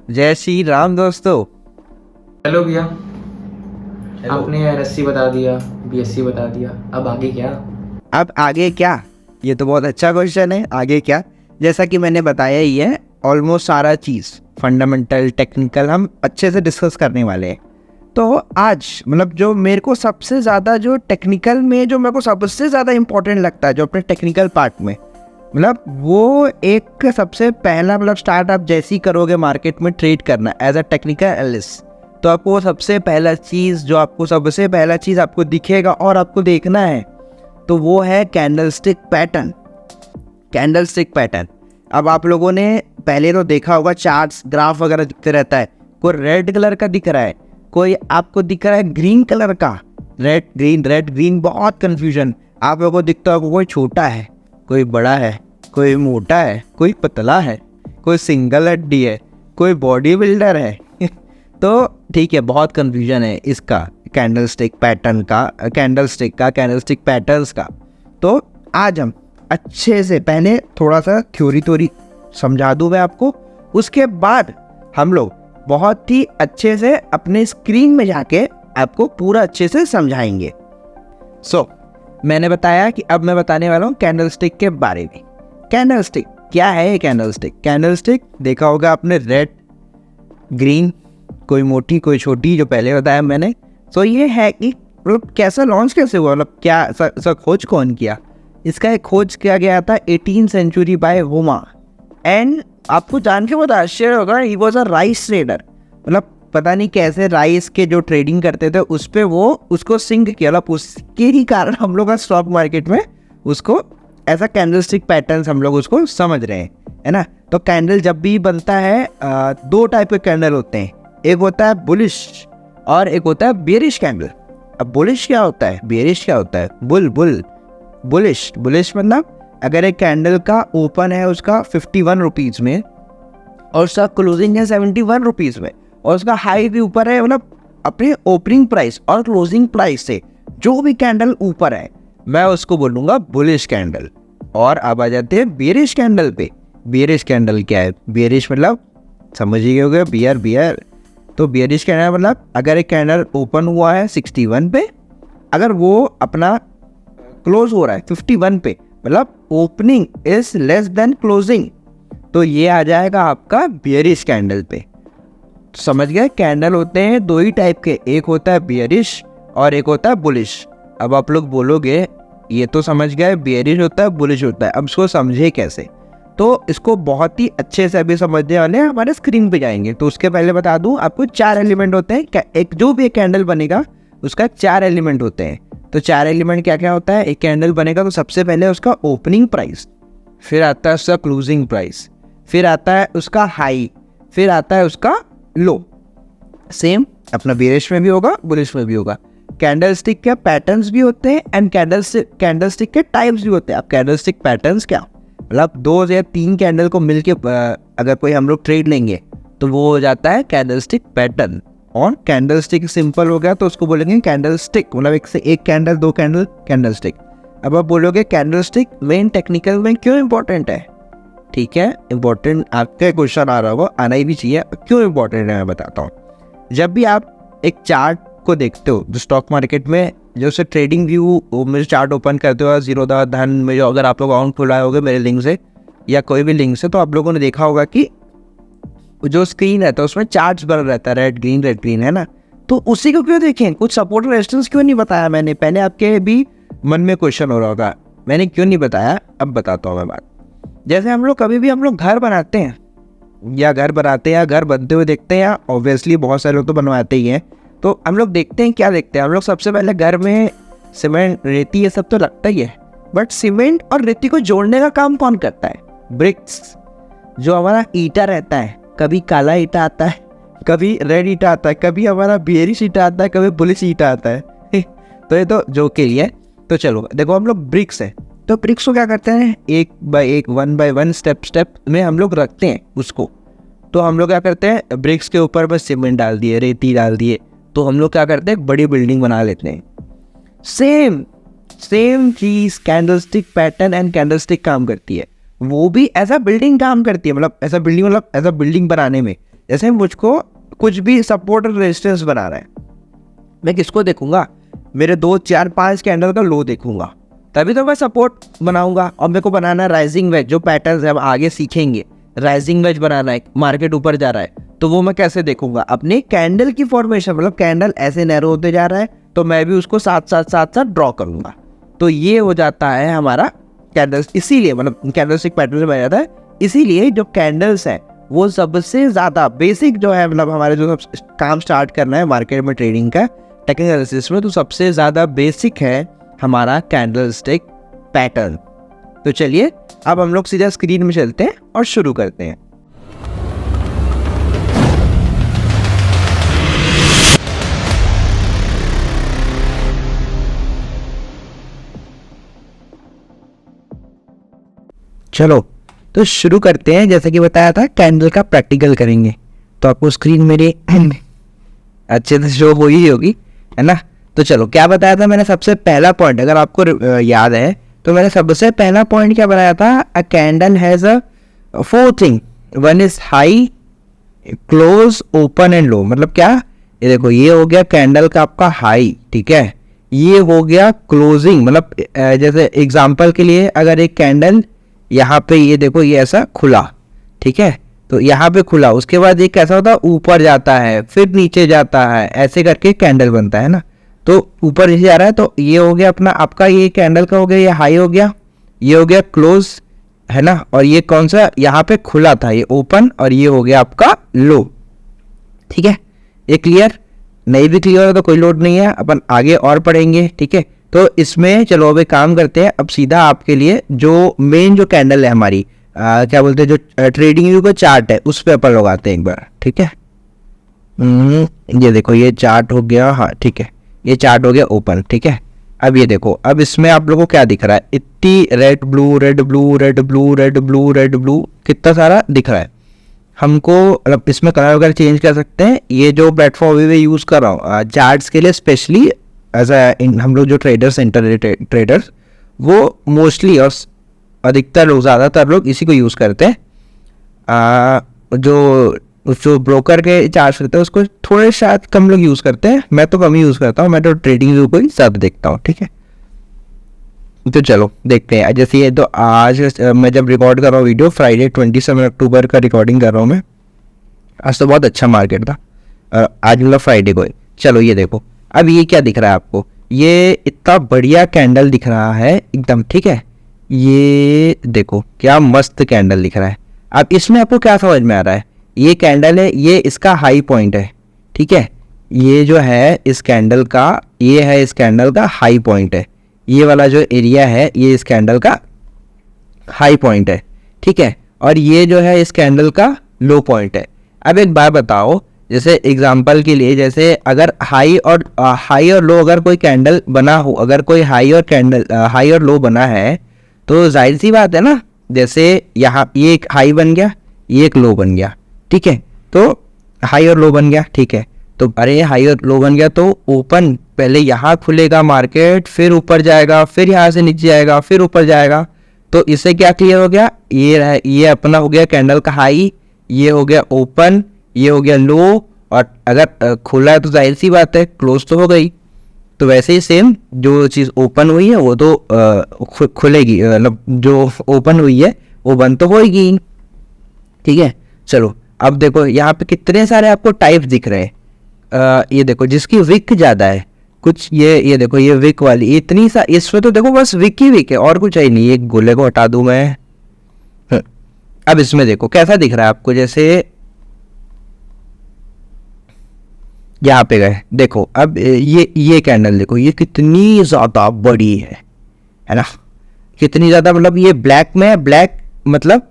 जय श्री राम दोस्तों। हेलो भैया। आपने रस्सी बता दिया, बीएससी बता दिया, अब आगे क्या? अब आगे क्या, ये तो बहुत अच्छा क्वेश्चन है। आगे क्या, जैसा कि मैंने बताया ही है, ऑलमोस्ट सारा चीज़ फंडामेंटल टेक्निकल हम अच्छे से डिस्कस करने वाले हैं। तो आज मतलब जो मेरे को सबसे ज़्यादा जो टेक्निकल में जो मेरे को सबसे ज़्यादा इम्पोर्टेंट लगता है जो अपने टेक्निकल पार्ट में, मतलब वो एक सबसे पहला मतलब स्टार्ट आप जैसे ही करोगे मार्केट में ट्रेड करना एज अ टेक्निकल एनालिस्ट, तो आपको सबसे पहला चीज़ आपको दिखेगा और आपको देखना है तो वो है कैंडलस्टिक पैटर्न। कैंडलस्टिक पैटर्न, अब आप लोगों ने पहले तो देखा होगा चार्ट्स ग्राफ वगैरह दिखते रहता है, कोई रेड कलर का दिख रहा है, कोई आपको दिख रहा है ग्रीन कलर का, रेड ग्रीन बहुत कन्फ्यूजन। आप लोगों को दिखता होगा कोई छोटा है, कोई बड़ा है, कोई मोटा है, कोई पतला है, कोई सिंगल हड्डी है, कोई बॉडी बिल्डर है तो ठीक है, बहुत कन्फ्यूजन है इसका कैंडलस्टिक पैटर्न का, कैंडलस्टिक पैटर्न्स का। तो आज हम अच्छे से पहले थोड़ा सा थ्योरी समझा दूँ मैं आपको, उसके बाद हम लोग बहुत ही अच्छे से अपने स्क्रीन में जाके आपको पूरा अच्छे से समझाएंगे। मैंने बताया कि अब मैं बताने वाला हूँ कैंडलस्टिक के बारे में। कैंडलस्टिक क्या है? कैंडलस्टिक देखा होगा आपने, रेड ग्रीन, कोई मोटी कोई छोटी, जो पहले बताया मैंने। ये है कि मतलब कैसा लॉन्च कैसे हुआ, मतलब क्या इसका खोज कौन किया? इसका एक खोज किया गया था 18th सेंचुरी बाय होमा। एंड आपको जान के बहुत आश्चर्य होगा, he was a rice trader. मतलब पता नहीं कैसे राइस के जो ट्रेडिंग करते थे उस पर वो उसको सिंक किया, मतलब उसके ही कारण हम लोग स्टॉक मार्केट में उसको ऐसा कैंडलस्टिक पैटर्न्स हम लोग उसको समझ रहे हैं, है ना। तो कैंडल जब भी बनता है दो टाइप के कैंडल होते हैं, एक होता है बुलिश और एक होता है बेरिश कैंडल। अब बुलिश क्या होता है, बेरिश क्या होता है? बुलिश मतलब अगर एक कैंडल का ओपन है उसका 51 रुपीज़ में और उसका क्लोजिंग है 71 रुपीज़ में और उसका हाई भी ऊपर है, मतलब अपने ओपनिंग प्राइस और क्लोजिंग प्राइस से जो भी कैंडल ऊपर है मैं उसको बोलूँगा बुलिश कैंडल। और अब आ जाते हैं बेरिश कैंडल पे। बेरिश कैंडल क्या है? बेरिश मतलब समझ ही गए बियर। तो बेरिश कैंडल मतलब अगर एक कैंडल ओपन हुआ है 61 पे, अगर वो अपना क्लोज हो रहा है 51 पे, मतलब opening is less than closing, तो ये आ जाएगा आपका बेरिश कैंडल पे। समझ गए? कैंडल होते हैं दो ही टाइप के, एक होता है बेरिश और एक होता है बुलिश। अब आप लोग बोलोगे ये तो समझ गए, बेरिश होता है बुलिश होता है, अब इसको समझे कैसे? तो इसको बहुत ही अच्छे से अभी समझने वाले हैं, हमारे स्क्रीन पे जाएंगे। तो उसके पहले बता दूं आपको 4 एलिमेंट होते हैं। एक जो भी एक कैंडल बनेगा उसका 4 एलिमेंट होते हैं। तो 4 एलिमेंट क्या क्या होता है? एक कैंडल बनेगा तो सबसे पहले उसका ओपनिंग प्राइस, फिर आता है उसका क्लोजिंग प्राइस, फिर आता है उसका हाई, फिर आता है उसका लो। सेम अपना बेरिश में भी होगा, बुलिश में भी होगा। कैंडलस्टिक के पैटर्न्स भी होते हैं एंड कैंडलस्टिक के टाइप्स भी होते हैं। अब कैंडलस्टिक पैटर्न्स क्या, मतलब 2 या 3 कैंडल को मिलके अगर कोई हम लोग ट्रेड लेंगे तो वो हो जाता है कैंडलस्टिक पैटर्न। और कैंडलस्टिक सिंपल हो गया तो उसको बोलेंगे कैंडलस्टिक, मतलब एक से एक कैंडल, 2 कैंडल, कैंडलस्टिक। अब आप बोलोगे कैंडलस्टिक मेन टेक्निकल में क्यों इंपॉर्टेंट है? ठीक है, इंपॉर्टेंट आपका क्वेश्चन आ रहा होगा, आना ही भी चाहिए। क्यों इंपॉर्टेंट है मैं बताता हूँ। जब भी आप एक चार्ट को देखते हो जो स्टॉक मार्केट में, जो से ट्रेडिंग व्यू में चार्ट ओपन करते हो, जीरोधा धन में जो अगर आप लोग अकाउंट खुलाए होगे मेरे लिंक से या कोई भी लिंक से, तो आप लोगों ने देखा होगा कि जो स्क्रीन रहता है उसमें चार्ट्स बना रहता है, रेड ग्रीन, है ना। तो उसी को क्यों देखें? कुछ सपोर्ट रेजिस्टेंस क्यों नहीं बताया मैंने? पहले आपके भी मन में क्वेश्चन हो रहा होगा मैंने क्यों नहीं बताया, अब बताता हूँ मैं बात। जैसे हम लोग कभी भी हम लोग घर बनाते हैं या घर बनते हुए देखते हैं, या ऑब्वियसली बहुत सारे लोग तो बनवाते ही हैं। तो हम लोग देखते हैं, क्या देखते हैं हम लोग? सबसे पहले घर में सीमेंट, रेती, ये सब तो लगता ही है, बट सीमेंट और रेती को जोड़ने का काम कौन करता है? ब्रिक्स। जो हमारा ईटा रहता है, कभी काला ईटा आता है, कभी रेड ईटा आता है, कभी हमारा बेरिश ईटा आता है, कभी बुलिश ईटा आता है तो ये तो जो के लिए। तो चलो देखो, हम लोग ब्रिक्स है, तो ब्रिक्स को क्या करते हैं? एक बाय एक, 1 by 1 स्टेप में हम लोग रखते हैं उसको। तो हम लोग क्या करते हैं? ब्रिक्स के ऊपर बस सीमेंट डाल दिए, रेती डाल दिए, तो हम लोग क्या करते हैं? बड़ी बिल्डिंग बना लेते हैं। सेम चीज कैंडलस्टिक पैटर्न एंड कैंडलस्टिक काम करती है, वो भी ऐसा बिल्डिंग काम करती है, मतलब ऐसा बिल्डिंग बनाने में। जैसे मुझको कुछ भी सपोर्ट और रेजिस्टेंस बनाना है, मैं किसको देखूंगा, मेरे 2 4 5 कैंडल का लो देखूंगा, तभी तो मैं सपोर्ट बनाऊंगा। और मेरे को बनाना है राइजिंग वेज, जो पैटर्न्स है हम आगे सीखेंगे, राइजिंग वेज बनाना है, मार्केट ऊपर जा रहा है, तो वो मैं कैसे देखूंगा, अपने कैंडल की फॉर्मेशन, मतलब कैंडल ऐसे नैरो होते जा रहा है तो मैं भी उसको साथ साथ ड्रॉ करूंगा। तो ये हो जाता है हमारा कैंडल्स, इसीलिए मतलब कैंडलस्टिक पैटर्न बन जाता है। इसीलिए जो कैंडल्स है वो सबसे ज़्यादा बेसिक जो है, मतलब हमारे जो काम स्टार्ट करना है मार्केट में ट्रेडिंग का टेक्निकल एनालिसिस में, तो सबसे ज़्यादा बेसिक है हमारा कैंडलस्टिक पैटर्न। तो चलिए अब हम लोग सीधा स्क्रीन में चलते हैं और शुरू करते हैं। चलो तो शुरू करते हैं। जैसे कि बताया था कैंडल का प्रैक्टिकल करेंगे, तो आपको स्क्रीन मेरी अच्छे से शो हो ही होगी, है ना। तो चलो क्या बताया था मैंने, सबसे पहला पॉइंट अगर आपको याद है तो मैंने सबसे पहला पॉइंट क्या बनाया था, अ candle has a 4 thing, 1 is high, close, open and low. मतलब क्या, ये देखो ये हो गया कैंडल का आपका हाई, ठीक है, ये हो गया क्लोजिंग, मतलब जैसे एग्जांपल के लिए अगर एक कैंडल यहाँ पे ये देखो ये ऐसा खुला, ठीक है, तो यहाँ पे खुला, उसके बाद ये कैसा होता है, ऊपर जाता है फिर नीचे जाता है, ऐसे करके कैंडल बनता है ना। तो ऊपर नीचे जा रहा है, तो ये हो गया अपना आपका ये कैंडल का हो गया, ये हाई हो गया, ये हो गया क्लोज, है ना। और ये कौन सा यहाँ पे खुला था, ये ओपन, और ये हो गया आपका लो, ठीक है। ये क्लियर, नहीं भी क्लियर है तो कोई लोड नहीं है, अपन आगे और पढ़ेंगे, ठीक है। तो इसमें चलो अब एक काम करते हैं, अब सीधा आपके लिए जो मेन जो कैंडल है हमारी क्या बोलते हैं, जो ट्रेडिंग व्यू का चार्ट है उस पे अपन लगाते हैं एक बार, ठीक है। ये देखो ये चार्ट हो गया, हाँ ठीक है, ये चार्ट हो गया ओपन, ठीक है। अब ये देखो, अब इसमें आप लोगों को क्या दिख रहा है, इतनी red blue red blue red blue red blue red blue, कितना सारा दिख रहा है हमको। मतलब इसमें कलर वगैरह चेंज कर सकते हैं। ये जो प्लेटफॉर्म मैं यूज़ कर रहा हूँ चार्ट्स के लिए स्पेशली, एज हम लोग जो ट्रेडर्स इंटरनेट ट्रेडर्स वो मोस्टली और अधिकतर लोग, ज़्यादातर लोग इसी को यूज़ करते हैं। जो ब्रोकर के चार्ज करते हैं उसको थोड़े शायद कम लोग यूज़ करते हैं, मैं तो कम ही यूज़ करता हूँ, मैं तो ट्रेडिंग व्यू को ही ज़्यादा देखता हूँ, ठीक है। तो चलो देखते हैं। जैसे ये तो आज मैं जब रिकॉर्ड कर रहा हूँ वीडियो, फ्राइडे 27 अक्टूबर का रिकॉर्डिंग कर रहा हूँ मैं। आज तो बहुत अच्छा मार्केट था, आज मतलब फ्राइडे को। चलो ये देखो, अब ये क्या दिख रहा है आपको, ये इतना बढ़िया कैंडल दिख रहा है एकदम, ठीक है। ये देखो क्या मस्त कैंडल दिख रहा है। अब इसमें आपको क्या समझ में आ रहा है, ये कैंडल है, ये इसका हाई पॉइंट है, ठीक है। ये जो है इस कैंडल का, ये है इस कैंडल का हाई पॉइंट है, ये वाला जो एरिया है ये इस कैंडल का हाई पॉइंट है, ठीक है। और ये जो है इस कैंडल का लो पॉइंट है। अब एक बात बताओ, जैसे एग्जांपल के लिए, जैसे अगर हाई और लो अगर कोई कैंडल बना हो, अगर कोई हाई और लो बना है, तो जाहिर सी बात है ना, जैसे यहाँ ये एक हाई बन गया, ये एक लो बन गया, ठीक है। तो हाई और लो बन गया, ठीक है। तो अरे हाई और लो बन गया, तो ओपन पहले यहाँ खुलेगा मार्केट, फिर ऊपर जाएगा, फिर यहाँ से नीचे जाएगा, फिर ऊपर जाएगा। तो इससे क्या क्लियर हो गया, ये अपना हो गया कैंडल का हाई, ये हो गया ओपन, ये हो गया लो, और अगर खुला है तो जाहिर सी बात है क्लोज तो हो गई। तो वैसे ही सेम जो चीज़ ओपन हुई है वो तो खुलेगी, मतलब जो ओपन हुई है वो बंद तो होगी, ठीक है। चलो अब देखो यहाँ पे कितने सारे आपको टाइप्स दिख रहे हैं। ये देखो जिसकी विक ज़्यादा है, कुछ ये देखो ये विक वाली इतनी सा, इसमें तो देखो बस विक ही विक है और कुछ है नहीं। एक गोले को हटा दूं मैं। अब इसमें देखो कैसा दिख रहा है आपको, जैसे यहाँ पे गए देखो, अब ये कैंडल देखो, ये कितनी ज़्यादा बड़ी है ना, कितनी ज़्यादा, मतलब ये ब्लैक में है, ब्लैक मतलब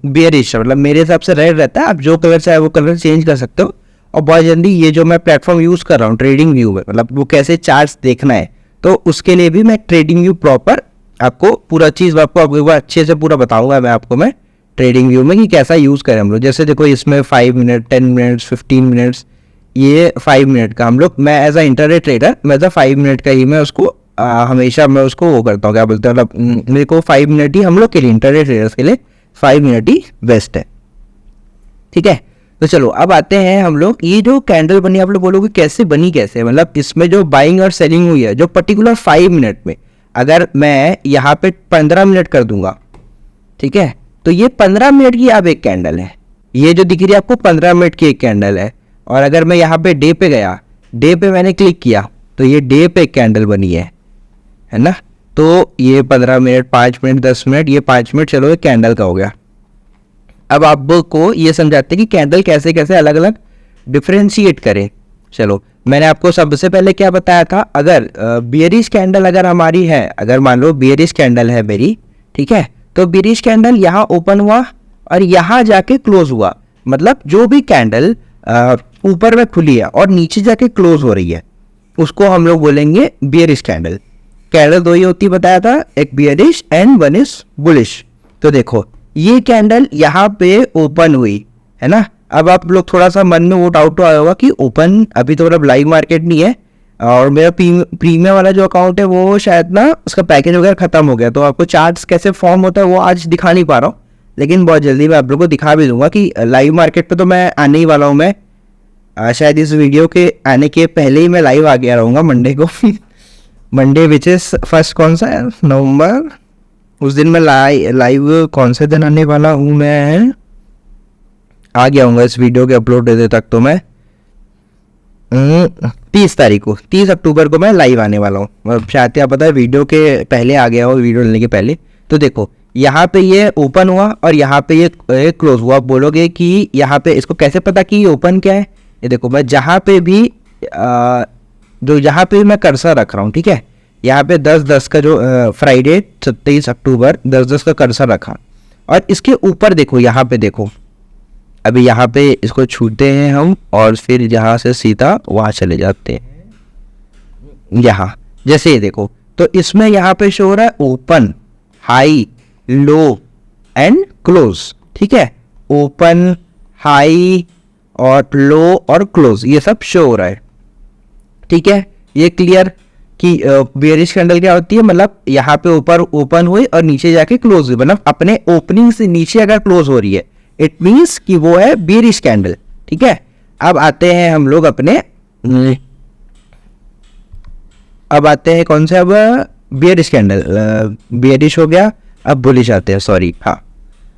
बेरिश, मतलब मेरे हिसाब से रेड रहता है, आप जो कलर चाहे वो कलर चेंज कर सकते हो। और बहुत जल्दी ये जो मैं प्लेटफॉर्म यूज़ कर रहा हूँ ट्रेडिंग व्यू में, मतलब वो कैसे चार्ट्स देखना है, तो उसके लिए भी मैं ट्रेडिंग व्यू प्रॉपर आपको पूरा चीज़ आपको एक बार अच्छे से पूरा बताऊंगा मैं आपको, मैं ट्रेडिंग व्यू में कि कैसा यूज़ करें हम लोग। जैसे देखो इसमें 5 मिनट 10 मिनट्स 15 मिनट्स, ये 5 मिनट का हम लोग, मैं एज अ इंटरडे ट्रेडर मैं एज अ 5 मिनट का ही मैं उसको हमेशा मैं उसको वो करता हूँ, क्या बोलते हैं, मतलब मेरे को 5 मिनट ही हम लोग के लिए, इंटरडे ट्रेडर्स के लिए 5 मिनट ही बेस्ट है, ठीक है। तो चलो अब आते हैं हम लोग, ये जो कैंडल बनी आप लोग बोलोगे कैसे बनी, कैसे मतलब इसमें जो बाइंग और सेलिंग हुई है जो पर्टिकुलर 5 मिनट में, अगर मैं यहाँ पे 15 मिनट कर दूंगा, ठीक है, तो ये 15 मिनट की अब एक कैंडल है, ये जो दिख रही है आपको 15 मिनट की एक कैंडल है। और अगर मैं यहाँ पे डे पे गया, डे पे मैंने क्लिक किया तो ये डे पे एक कैंडल बनी है ना। तो ये 15 मिनट, 5 मिनट, 10 मिनट, ये 5 मिनट, चलो ये कैंडल का हो गया। अब आपको ये समझाते हैं कि कैंडल कैसे कैसे अलग अलग डिफ्रेंशिएट करें। चलो मैंने आपको सबसे पहले क्या बताया था, अगर बियरिश कैंडल अगर हमारी है, अगर मान लो बियरिश कैंडल है मेरी, ठीक है, तो बियरिश कैंडल यहाँ ओपन हुआ और यहाँ जाके क्लोज हुआ, मतलब जो भी कैंडल ऊपर में खुली है और नीचे जाके क्लोज हो रही है उसको हम लोग बोलेंगे बियरिश कैंडल। कैंडल दो ही होती बताया था, एक bearish and one is bullish. तो देखो ये कैंडल यहाँ पे ओपन हुई है ना। अब आप लोग थोड़ा सा मन में वो डाउट आया होगा कि ओपन अभी तो मतलब लाइव मार्केट नहीं है और मेरा प्रीमियम वाला जो अकाउंट है वो शायद ना उसका पैकेज वगैरह खत्म हो गया, तो आपको चार्ट्स कैसे फॉर्म होता है वो आज दिखा नहीं पा रहा हूँ, लेकिन बहुत जल्दी मैं आप लोग को दिखा भी दूंगा कि लाइव मार्केट पे तो मैं आने ही वाला हूँ। मैं शायद इस वीडियो के आने के पहले ही मैं लाइव आ गया रहूँगा मंडे को मंडे विच इज फर्स्ट कौन सा है, नवंबर, उस दिन मैं लाइव कौन से दिन आने वाला हूँ, मैं आ गया हूँ इस वीडियो के अपलोड होने तक, तो मैं 30 तारीख को, 30 अक्टूबर को मैं लाइव आने वाला हूँ। शायद क्या पता है वीडियो के पहले आ गया हो, वीडियो लेने के पहले। तो देखो यहाँ पे ये ओपन हुआ और यहाँ पे ये क्लोज हुआ। आप बोलोगे कि यहाँ पे इसको कैसे पता कि ये ओपन क्या है, ये देखो मैं जहाँ पे भी जो यहाँ पे मैं कर्सर रख रहा हूँ, ठीक है, यहाँ पे 10-10 का जो फ्राइडे 27 अक्टूबर 10-10 का कर्सर रखा और इसके ऊपर देखो, यहाँ पे देखो, अभी यहाँ पे इसको छूते हैं हम और फिर यहाँ से सीधा वहाँ चले जाते हैं। यहाँ जैसे ये देखो तो इसमें यहाँ पे शो हो रहा है open, high, low and close, ठीक है, ओपन, हाई और लो और क्लोज ये सब शो हो रहा है, ठीक है। ये क्लियर कि बेयरिश कैंडल क्या होती है, मतलब यहाँ पे ऊपर ओपन हुई और नीचे जाके क्लोज हुई, मतलब अपने ओपनिंग से नीचे अगर क्लोज हो रही है इट मीन्स कि वो है बेयरिश कैंडल, ठीक है। अब आते हैं हम लोग अपने अब आते हैं कौन से, अब बेयरिश कैंडल, बेयरिश हो गया, अब बुलिश आते हैं, सॉरी, हाँ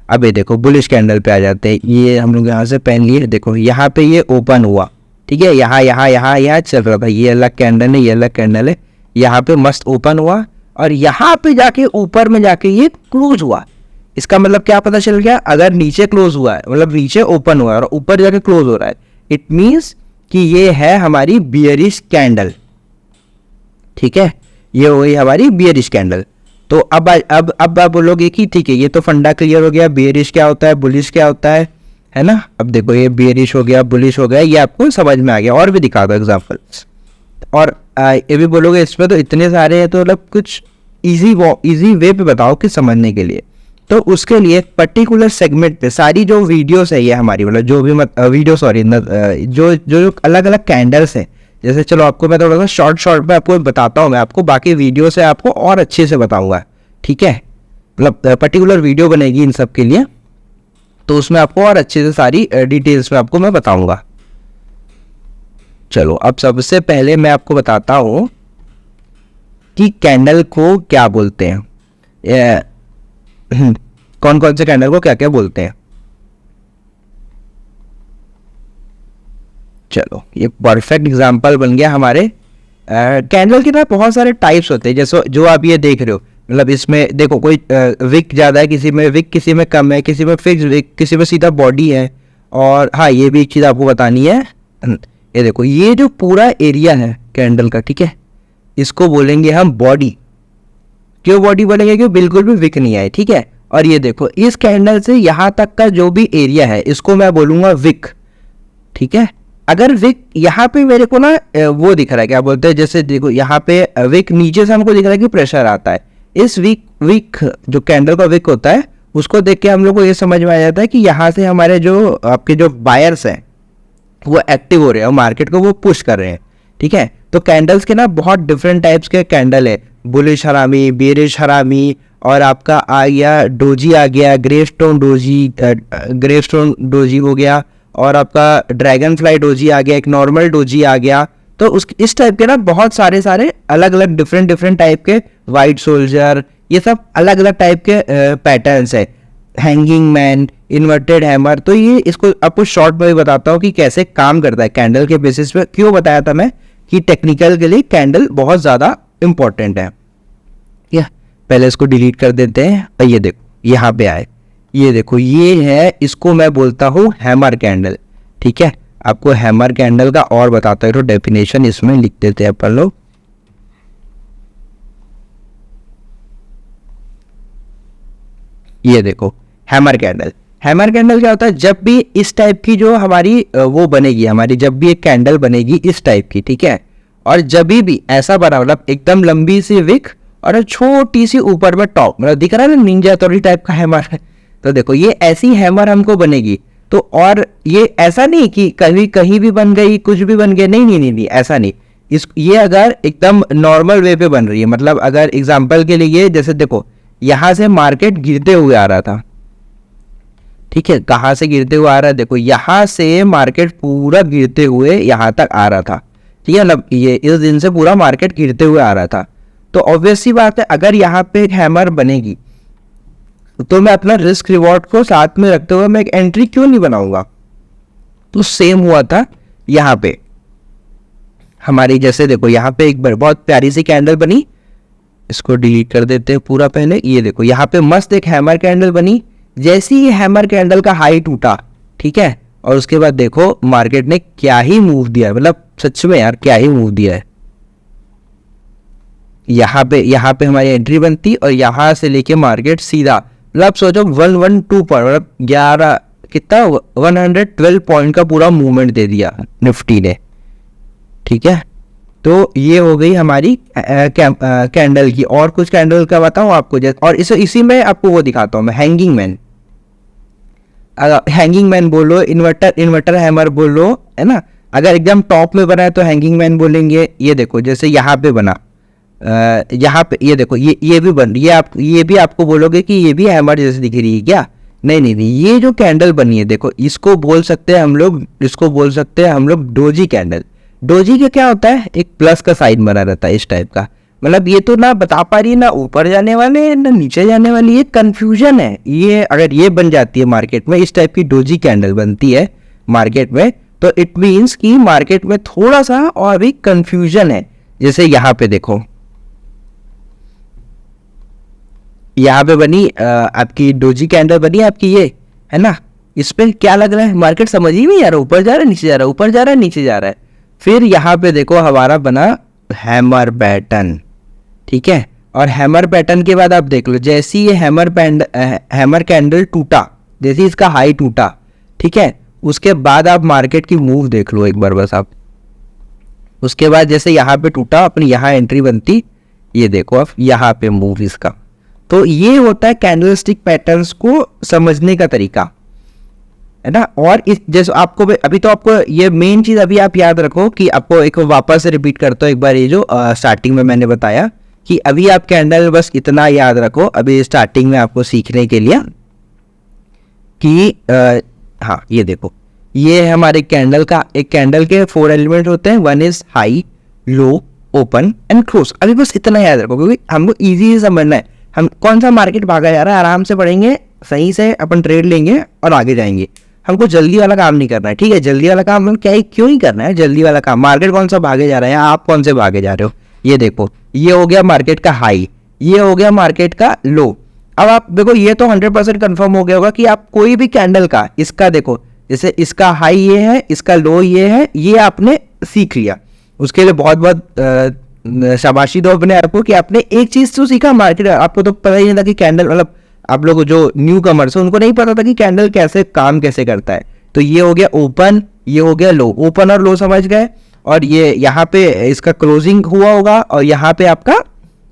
अब ये देखो बुलिश कैंडल पे आ जाते हैं। ये हम लोग यहाँ से पहन लिए, देखो यहाँ पे ये ओपन हुआ, ठीक है, यहाँ चल रहा था, ये अलग कैंडल है, ये अलग कैंडल है, यहाँ पे मस्त ओपन हुआ और यहाँ पे जाके ऊपर में जाके ये क्लोज हुआ। इसका मतलब क्या पता चल गया, अगर नीचे क्लोज हुआ है मतलब नीचे ओपन हुआ है और ऊपर जाके क्लोज हो रहा है, इट मीन्स कि ये है हमारी बियरिश कैंडल, ठीक है, ये हो गई हमारी बियरिश कैंडल। तो अब आप बोलोगे कि ठीक है ये तो फंडा क्लियर हो गया, बियरिश क्या होता है, बुलिश क्या होता है ना। अब देखो ये बियरिश हो गया, बुलिश हो गया, ये आपको समझ में आ गया। और भी दिखा दो एग्जाम्पल्स, और ये भी बोलोगे इसमें तो इतने सारे हैं, तो मतलब कुछ इजी वे पे बताओ कि समझने के लिए। तो उसके लिए पर्टिकुलर सेगमेंट पे सारी जो वीडियोस है ये हमारी, मतलब जो भी वीडियो सॉरी जो अलग अलग कैंडल्स हैं, जैसे चलो आपको मैं थोड़ा सा शॉर्ट में आपको बताता हूँ, मैं आपको बाकी वीडियो से आपको और अच्छे से बताऊंगा, ठीक है, मतलब पर्टिकुलर वीडियो बनेगी इन सब के लिए, तो उसमें आपको और अच्छे से सारी डिटेल्स में आपको मैं बताऊंगा। चलो अब सबसे पहले मैं आपको बताता हूँ कि कैंडल को क्या बोलते हैं, कौन कौन से कैंडल को क्या क्या बोलते हैं। चलो ये परफेक्ट एग्जांपल बन गया हमारे। कैंडल के ना बहुत सारे टाइप्स होते हैं, जैसे जो आप ये देख रहे हो, मतलब इसमें देखो कोई विक ज़्यादा है, किसी में विक, किसी में कम है, किसी में फिक्स विक, किसी में सीधा बॉडी है। और हाँ ये भी एक चीज़ आपको बतानी है, ये देखो ये जो पूरा एरिया है कैंडल का, ठीक है, इसको बोलेंगे हम बॉडी। क्यों बॉडी बोलेंगे, क्यों बिल्कुल भी विक नहीं है, ठीक है। और ये देखो इस कैंडल से यहाँ तक का जो भी एरिया है इसको मैं बोलूँगा विक, ठीक है। अगर विक यहाँ पे मेरे को ना वो दिख रहा है, क्या बोलते हैं, जैसे देखो यहाँ पे विक नीचे से हमको दिख रहा है कि प्रेशर आता है, इस विक जो कैंडल का विक होता है उसको देख के हम लोग को ये समझ में आ जाता है कि यहाँ से हमारे जो आपके जो बायर्स हैं वो एक्टिव हो रहे हैं और मार्केट को वो पुश कर रहे हैं, ठीक है। तो कैंडल्स के ना बहुत डिफरेंट टाइप्स के कैंडल है, बुलिश हरामी, बेरिश हरामी, और आपका आ गया डोजी, आ गया ग्रेवस्टोन डोजी, ग्रेवस्टोन डोजी हो गया, और आपका ड्रैगन फ्लाई डोजी आ गया, एक नॉर्मल डोजी आ गया। तो उस इस टाइप के ना बहुत सारे अलग अलग डिफरेंट टाइप के वाइट सोल्जर, ये सब अलग अलग टाइप के पैटर्न्स है। Hanging man, inverted hammer. तो ये इसको आपको शॉर्ट में बताता हूँ कि कैसे काम करता है कैंडल के बेसिस पे। क्यों बताया था मैं कि टेक्निकल के लिए कैंडल बहुत ज़्यादा इंपॉर्टेंट है। या पहले इसको डिलीट कर देते हैं। तो ये देखो यहाँ पे आए, ये देखो ये है, इसको मैं बोलता हूँ हैमर कैंडल। ठीक है, आपको हैमर कैंडल का और बताता है तो डेफिनेशन इसमें लिख देते हैं अपन लोग। ये देखो हैमर कैंडल। हैमर कैंडल क्या होता है, जब भी इस टाइप की जो हमारी वो बनेगी, हमारी जब भी एक कैंडल बनेगी इस टाइप की, ठीक है, और जब भी ऐसा बना, मतलब एकदम लंबी सी विक और छोटी सी ऊपर में टॉप, मतलब दिख रहा है ना निंजा हथौड़ी टाइप का हैमर है। तो देखो ये ऐसी हैमर हमको बनेगी। तो और ये ऐसा नहीं कि कभी कहीं भी बन गई, कुछ भी बन गया, नहीं, ऐसा नहीं। ये अगर एकदम नॉर्मल वे पे बन रही है, मतलब अगर एग्जांपल के लिए जैसे देखो यहाँ से मार्केट गिरते हुए आ रहा था, ठीक है, कहाँ से गिरते हुए आ रहा है, देखो यहाँ से मार्केट पूरा गिरते हुए यहाँ तक आ रहा था, ठीक है, मतलब ये इस दिन से पूरा मार्केट गिरते हुए आ रहा था। तो ऑब्वियस सी बात है, अगर यहाँ पे एक हैमर बनेगी तो मैं अपना रिस्क रिवॉर्ड को साथ में रखते हुए मैं एक एंट्री क्यों नहीं बनाऊंगा। तो सेम हुआ था यहाँ पे हमारी, जैसे देखो यहाँ पे एक बहुत प्यारी सी कैंडल बनी, इसको डिलीट कर देते हैं पूरा पहले। ये देखो यहाँ पे मस्त एक हैमर कैंडल बनी। जैसे ही हैमर कैंडल का हाई टूटा, ठीक है, और उसके बाद देखो मार्केट ने क्या ही मूव दिया है, मतलब सच में यार क्या ही मूव दिया है। यहाँ पे हमारी एंट्री बनती और यहाँ से लेके मार्केट सीधा, मतलब सोचो 112 पॉइंट, मतलब 11 कितना 112 पॉइंट का पूरा मूवमेंट दे दिया निफ्टी ने। ठीक है, तो ये हो गई हमारी कैंडल की। और कुछ कैंडल का बताऊं आपको, और इसी में आपको वो दिखाता हूं मैं, हैंगिंग मैन। हैंगिंग मैन बोलो, इन्वर्टर हैमर बोलो, है ना। अगर एकदम टॉप में बना है तो हैंगिंग मैन बोलेंगे। ये देखो जैसे यहाँ पे बना, यहाँ पे ये देखो ये भी बन, ये भी आपको बोलोगे कि ये भी हैमर जैसे दिख रही है क्या। नहीं, ये जो कैंडल बनी है देखो, इसको बोल सकते हैं हम लोग डोजी कैंडल। डोजी का क्या होता है, एक प्लस का साइन बना रहता है इस टाइप का। मतलब ये तो ना बता पा रही है ना ऊपर जाने वाले ना नीचे जाने वाली, ये कंफ्यूजन है। ये अगर ये बन जाती है मार्केट में, इस टाइप की डोजी कैंडल बनती है मार्केट में, तो इट मीन्स कि मार्केट में थोड़ा सा और भी कंफ्यूजन है। जैसे यहाँ पे देखो, यहाँ पे बनी आपकी डोजी कैंडल बनी आपकी, ये है ना, इस पे क्या लग रहा है, मार्केट समझ ही नहीं आ रहा, ऊपर जा रहा है नीचे जा रहा है, ऊपर जा रहा है नीचे जा रहा है। फिर यहाँ पे देखो हमारा बना हैमर पैटर्न, ठीक है, और हैमर पैटर्न के बाद आप देख लो, जैसे ये हैमर कैंडल टूटा, जैसे इसका हाई टूटा, ठीक है, उसके बाद आप मार्केट की मूव देख लो एक बार बस आप। उसके बाद जैसे यहाँ पे टूटा, अपनी यहाँ एंट्री बनती, ये देखो आप यहाँ पे मूव इसका। तो ये होता है कैंडलस्टिक पैटर्न्स को समझने का तरीका, है ना। और इस जैसे आपको अभी तो आपको ये मेन चीज अभी आप याद रखो कि आपको एक वापस से रिपीट करता हूँ एक बार, ये जो स्टार्टिंग में मैंने बताया कि अभी आप कैंडल बस इतना याद रखो अभी स्टार्टिंग में आपको सीखने के लिए कि हाँ ये देखो, ये है हमारे कैंडल का, एक कैंडल के 4 एलिमेंट होते हैं, one is high, low, open and close. अभी बस इतना याद रखो क्योंकि हमको इजी समझना है, हम कौन सा मार्केट भागा जा रहा है, आराम से पढ़ेंगे, सही से अपन ट्रेड लेंगे और आगे जाएंगे। हमको जल्दी वाला काम नहीं करना है, ठीक है। जल्दी वाला काम हम क्यों ही करना है, जल्दी वाला काम। मार्केट कौन सा भागे जा रहा है, आप कौन से भागे जा रहे हो। ये देखो, ये हो गया मार्केट का हाई, ये हो गया मार्केट का लो। अब आप देखो, ये तो 100% कंफर्म हो गया होगा कि आप कोई भी कैंडल का, इसका देखो, जैसे इसका हाई ये है, इसका लो ये है, ये आपने सीख लिया। उसके लिए बहुत बहुत शाबाशी दो अपने आपको कि आपने एक चीज तो सीखा। मार्केट आपको तो पता ही नहीं था कि कैंडल, मतलब आप लोग जो न्यू कमर्स है उनको नहीं पता था कि कैंडल कैसे काम कैसे करता है। तो ये हो गया ओपन, ये हो गया लो, ओपन और लो समझ गए। और ये यहाँ पे इसका क्लोजिंग हुआ होगा और यहाँ पे आपका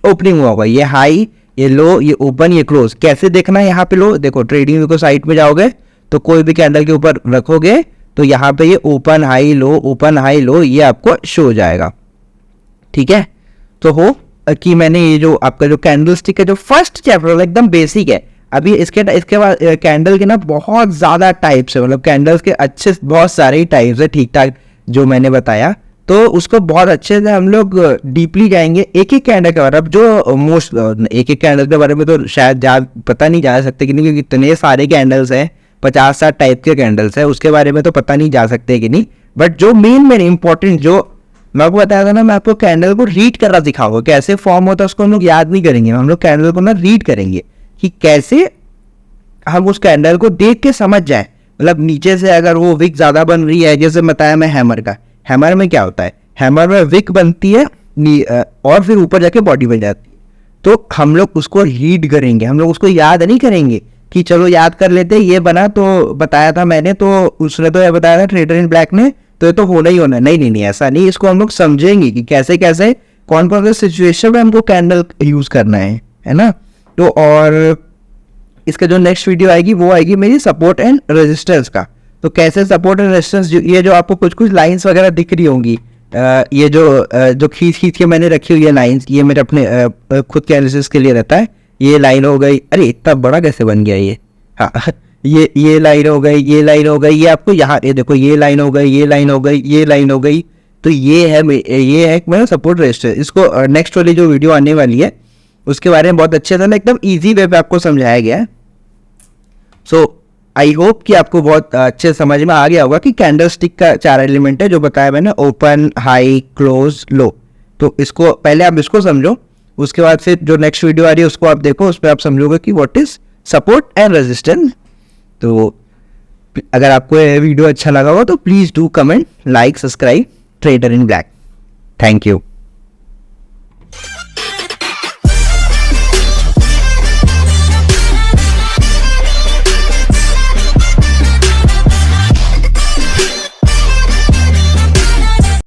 ओपनिंग हुआ होगा। ये हाई, ये लो, ये ओपन, ये क्लोज। कैसे देखना है यहाँ पे लो, देखो ट्रेडिंग को साइट में जाओगे तो कोई भी कैंडल के ऊपर रखोगे तो यहाँ पे ये open high low, open high low, ये आपको शो हो जाएगा, ठीक है। तो हो कि मैंने ये जो आपका जो कैंडलस्टिक है जो फर्स्ट चैप्टर एकदम बेसिक है, अभी इसके बाद कैंडल के ना बहुत ज़्यादा टाइप्स है, मतलब कैंडल्स के अच्छे बहुत सारे टाइप्स है ठीक ठाक जो मैंने बताया। तो उसको बहुत अच्छे से हम लोग डीपली जाएंगे एक एक कैंडल के बारे में। जो मोस्ट एक एक कैंडल के बारे में तो शायद पता नहीं जा सकते कि नहीं, क्योंकि इतने सारे कैंडल्स हैं, 50-60 टाइप के कैंडल्स हैं, उसके बारे में तो पता नहीं जा सकते कि नहीं। बट जो मेन इंपॉर्टेंट जो मैं आपको बताया था ना, मैं आपको कैंडल को रीड करना सिखाऊंगा, कैसे फॉर्म होता है उसको हम लोग याद नहीं करेंगे, हम लोग कैंडल को ना रीड करेंगे कि कैसे हम उस कैंडल को देख के समझ जाए। मतलब नीचे से अगर वो विक ज़्यादा बन रही है, जैसे बताया मैं हैमर का, हैमर में क्या होता है, हैमर में विक बनती है और फिर ऊपर जाके बॉडी बन जाती है। तो हम लोग उसको रीड करेंगे, हम लोग उसको याद नहीं करेंगे कि चलो याद कर लेते ये बना, तो बताया था मैंने, तो उसने तो ये बताया था ट्रेडर इन ब्लैक ने, तो ये तो होना ही होना। नहीं, ऐसा नहीं, इसको हम लोग समझेंगे कि कैसे कैसे कौन कौन से सिचुएशन में हमको कैंडल यूज़ करना है ना। तो और इसका जो नेक्स्ट वीडियो आएगी वो आएगी मेरी सपोर्ट एंड रेजिस्टेंस का। तो कैसे सपोर्ट एंड रेजिस्टेंस, ये जो आपको कुछ कुछ लाइंस वगैरह दिख रही होंगी, ये जो खींच के मैंने रखी हुई है लाइंस, ये मेरे अपने खुद के एनालिसिस के लिए रहता है। ये लाइन हो गई, अरे इतना बड़ा कैसे बन गया ये, हाँ ये लाइन हो गई, ये लाइन हो गई, ये आपको यहाँ ये देखो, ये लाइन हो गई, ये लाइन हो गई, ये लाइन हो गई। तो ये है मेरा सपोर्ट रेजिस्टेंस। इसको नेक्स्ट वाली जो वीडियो आने वाली है उसके बारे में बहुत अच्छे से एकदम ईजी वे पे आपको समझाया गया है। सो आई होप कि आपको बहुत अच्छे समझ में आ गया होगा कि कैंडल स्टिक का 4 एलिमेंट है जो बताया मैंने, ओपन, हाई, क्लोज, लो। तो इसको पहले आप इसको समझो, उसके बाद फिर जो नेक्स्ट वीडियो आ रही है उसको आप देखो, उस पर आप समझोगे कि what is support and resistance. तो अगर आपको ये वीडियो अच्छा लगा हो तो please do comment, like, subscribe trader in black. Thank you.